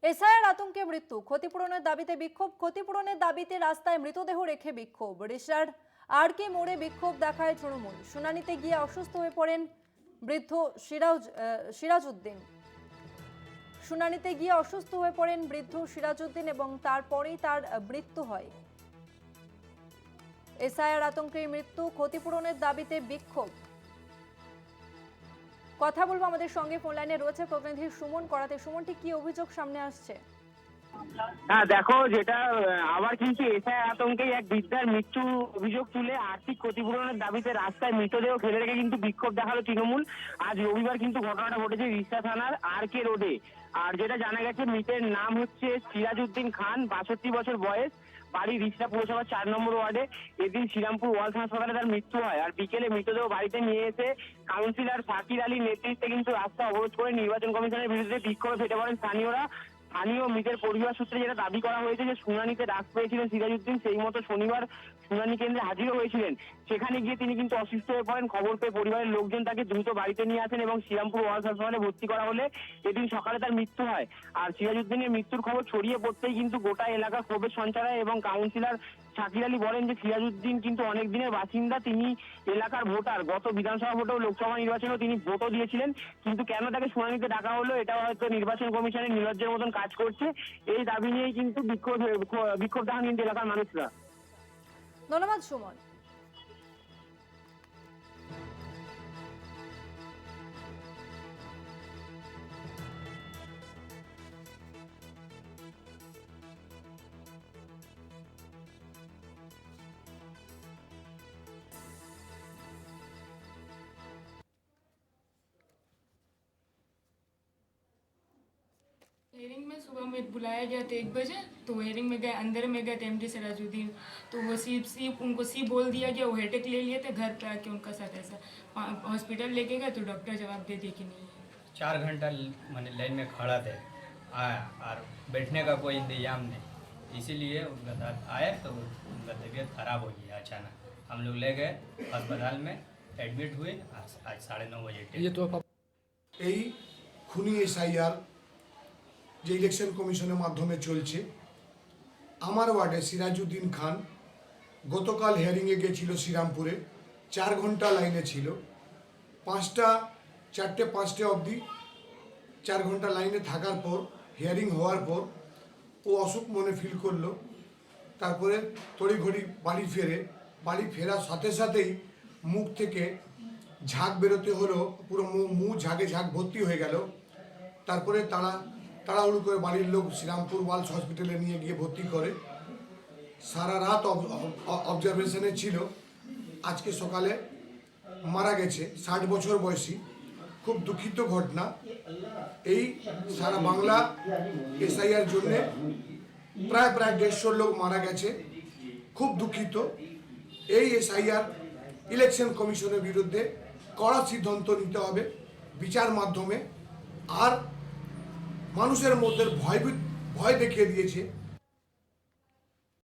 SIR আতঙ্কে মৃত্যু, ক্ষতিপূরণের দাবিতে বিক্ষোভ, ক্ষতিপূরণের দাবিতে রাস্তায় মৃতদেহ রেখে বিক্ষোভ। রিষড়ার আরকে মোড়ে বিক্ষোভ দেখায় তৃণমূল। শুনানিতে গিয়ে অসুস্থ হয়ে পড়েন বৃদ্ধ সিরাজউদ্দিন। শুনানিতে গিয়ে অসুস্থ হয়ে পড়েন বৃদ্ধ সিরাজউদ্দিন এবং তারপরেই তার মৃত্যু হয়। এসআইআর আতঙ্কে মৃত্যু, ক্ষতিপূরণের দাবিতে বিক্ষোভ। কথা বলবো, আমাদের সঙ্গে ফোন লাইনে রয়েছে প্রতিনিধি সুমন করাতে। সুমন, ঠিক কি অভিযোগ সামনে আসছে? হ্যাঁ দেখো, যেটা আবার কিন্তু এসআইআর আতঙ্কে এক বৃদ্ধার মৃত্যু অভিযোগ তুলে আর্থিক ক্ষতিপূরণের দাবিতে রাস্তায় মৃতদেহ ফেলে রেখে কিন্তু বিক্ষোভ দেখালো তৃণমূল। আজ রবিবার কিন্তু ঘটনাটা ঘটেছে রিষড়া থানার আরকে রোডে। আর যেটা জানা গেছে, মৃতের নাম হচ্ছে সিরাজউদ্দিন খান, 62 বছর বয়স, বাড়ি রিষড়া পৌরসভা 4 নম্বর ওয়ার্ডে। এদিন শ্রীরামপুর ওয়ালস হাসপাতালে তার মৃত্যু হয়। আর বিকেলে মৃতদেহ বাড়িতে নিয়ে এসে কাউন্সিলর শাকির আলীর নেতৃত্বে কিন্তু রাস্তা অবরোধ করে নির্বাচন কমিশনের বিরুদ্ধে বিক্ষোভে ফেটে পড়েন স্থানীয়রা। স্থানীয় মৃতের পরিবার সূত্রে যেটা দাবি করা হয়েছে যে শুনানিতে ডাক পেয়েছিলেন সিরাজউদ্দিন, সেই মতো শনিবার শুনানি কেন্দ্রে হাজিরও হয়েছিলেন। সেখানে গিয়ে তিনি কিন্তু অসুস্থ হয়ে পড়েন। খবর পেয়ে পরিবারের লোকজন তাকে দ্রুত বাড়িতে নিয়ে আসেন এবং শ্রীরামপুর ওয়ালস হাসপাতালে ভর্তি করা হলে এদিন সকালে তার মৃত্যু হয়। আর সিরাজউদ্দিনের মৃত্যুর খবর ছড়িয়ে পড়তেই কিন্তু গোটা এলাকা ক্ষোভের সঞ্চার হয় এবং কাউন্সিলর শাকির আলী বলেন যে সিরাজউদ্দিন কিন্তু অনেক দিনের বাসিন্দা, তিনি এলাকার ভোটার। গত বিধানসভা ভোটেও লোকসভা নির্বাচনেও তিনি ভোটও দিয়েছিলেন, কিন্তু কেন তাকে শুনানিতে ডাকা হলো এটা হয়তো নির্বাচন কমিশনের নির্লজ্জের মতন কাজ করছে। এই দাবি নিয়েই কিন্তু বিক্ষোভ দেখান কিন্তু এলাকার মানুষরা। ধন্যবাদ সুমন। हेयरिंग में सुबह में बुलाया गया था 1 बजे, तो हेयरिंग में गए, अंदर में गए थे एमडी सिराजुद्दीन, तो वो उनको सी बोल दिया गया, वो हेडेक ले लिए थे। घर पे आके उनका साथ ऐसा हॉस्पिटल लेके गए तो डॉक्टर जवाब दे दिए कि नहीं है। 4 घंटा मैंने लाइन में खड़ा थे, आया और बैठने का कोई इंतजाम नहीं, इसीलिए उनका साथ आए तो उनका तबीयत खराब हो गया अचानक। हम लोग ले गए अस्पताल में, एडमिट हुए। आज 9:30 बजे এই খুনি এসআইআর যে ইলেকশন কমিশনের মাধ্যমে চলছে, আমার ওয়ার্ডে সিরাজউদ্দিন খান গতকাল হিয়ারিংয়ে গিয়েছিল শ্রীরামপুরে। 4 ঘন্টা লাইনে ছিল। 4টে অবধি 4 ঘন্টা লাইনে থাকার পর, হিয়ারিং হওয়ার পর ও অসুখ মনে ফিল করলো। তারপরে তড়িঘড়ি বাড়ি ফেরার সাথে সাথেই মুখ থেকে ঝাঁক বেরোতে হলো, পুরো মুখ ঝাঁকে ভর্তি হয়ে গেল। তারপরে তাড়াহুড়ো করে বাড়ির লোক শ্রীরামপুর ওয়ালস হসপিটালে নিয়ে গিয়ে ভর্তি করে। সারা রাত অবজারভেশনে ছিল। আজকে সকালে মারা গেছে, 60 বছর বয়সী। খুব দুঃখিত ঘটনা। এই সারা বাংলা এসআইআর জন্যে প্রায় 150 লোক মারা গেছে। খুব দুঃখিত। এই এসআইআর ইলেকশন কমিশনের বিরুদ্ধে কড়া সিদ্ধান্ত নিতে হবে বিচার মাধ্যমে। আর মানুষের মধ্যে ভয় দেখিয়ে দিয়েছে